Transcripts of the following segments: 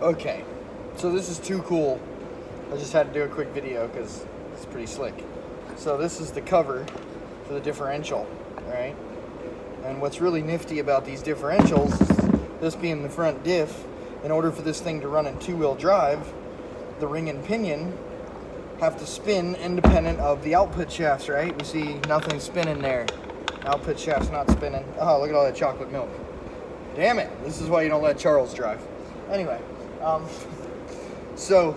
Okay, so this is too cool. I just had to do a quick video because it's pretty slick. So this is the cover for the differential, right? And what's really nifty about these differentials, this being the front diff, in order for this thing to run in two-wheel drive, the ring and pinion have to spin independent of the output shafts, right? We see nothing spinning there. Output shaft's not spinning. Oh, look at all that chocolate milk. Damn it, this is why you don't let Charles drive. Anyway, so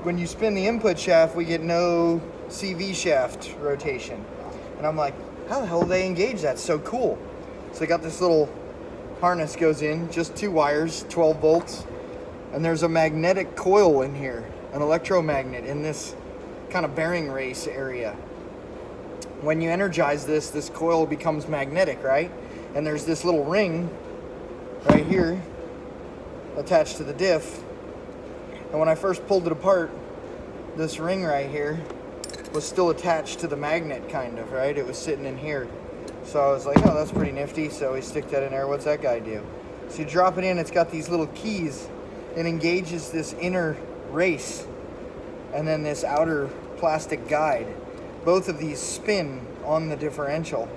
when you spin the input shaft, we get no CV shaft rotation. And I'm like, how the hell do they engage that? So cool. So they got this little harness goes in, just 2 wires, 12 volts, and there's a magnetic coil in here, an electromagnet in this kind of bearing race area. When you energize this coil becomes magnetic, right? And there's this little ring right here attached to the diff. And when I first pulled it apart, this ring right here was still attached to the magnet, kind of, right? It was sitting in here. So I was like, oh, that's pretty nifty. So we stick that in there. What's that guy do? So you drop it in, it's got these little keys. It engages this inner race and then this outer plastic guide. Both of these spin on the differential.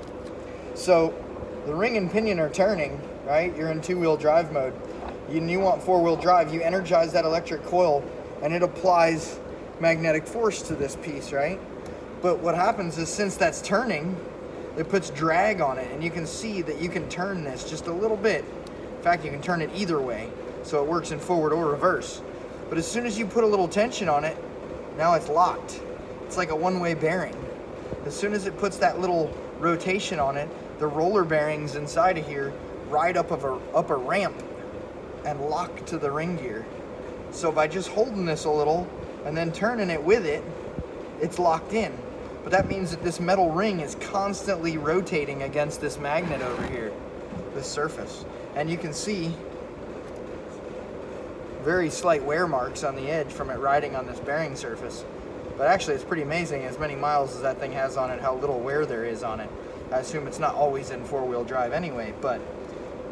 So the ring and pinion are turning, right? You're in two-wheel drive mode. You want four-wheel drive, you energize that electric coil and it applies magnetic force to this piece, right? But what happens is, since that's turning, it puts drag on it, and you can see that you can turn this just a little bit. In fact, you can turn it either way, so it works in forward or reverse. But as soon as you put a little tension on it, now it's locked. It's like a one-way bearing. As soon as it puts that little rotation on it, the roller bearings inside of here ride up a ramp and lock to the ring gear. So by just holding this a little and then turning it with it, it's locked in. But that means that this metal ring is constantly rotating against this magnet over here, this surface. And you can see very slight wear marks on the edge from it riding on this bearing surface. But actually it's pretty amazing, as many miles as that thing has on it, how little wear there is on it. I assume it's not always in four-wheel drive anyway, but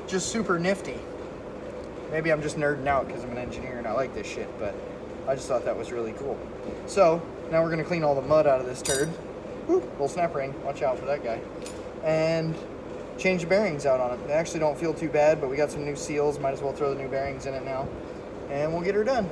just super nifty. Maybe I'm just nerding out because I'm an engineer and I like this shit, but I just thought that was really cool. So now we're gonna clean all the mud out of this turd. Woo, little snap ring, watch out for that guy. And change the bearings out on it. They actually don't feel too bad, but we got some new seals, might as well throw the new bearings in it now. And we'll get her done.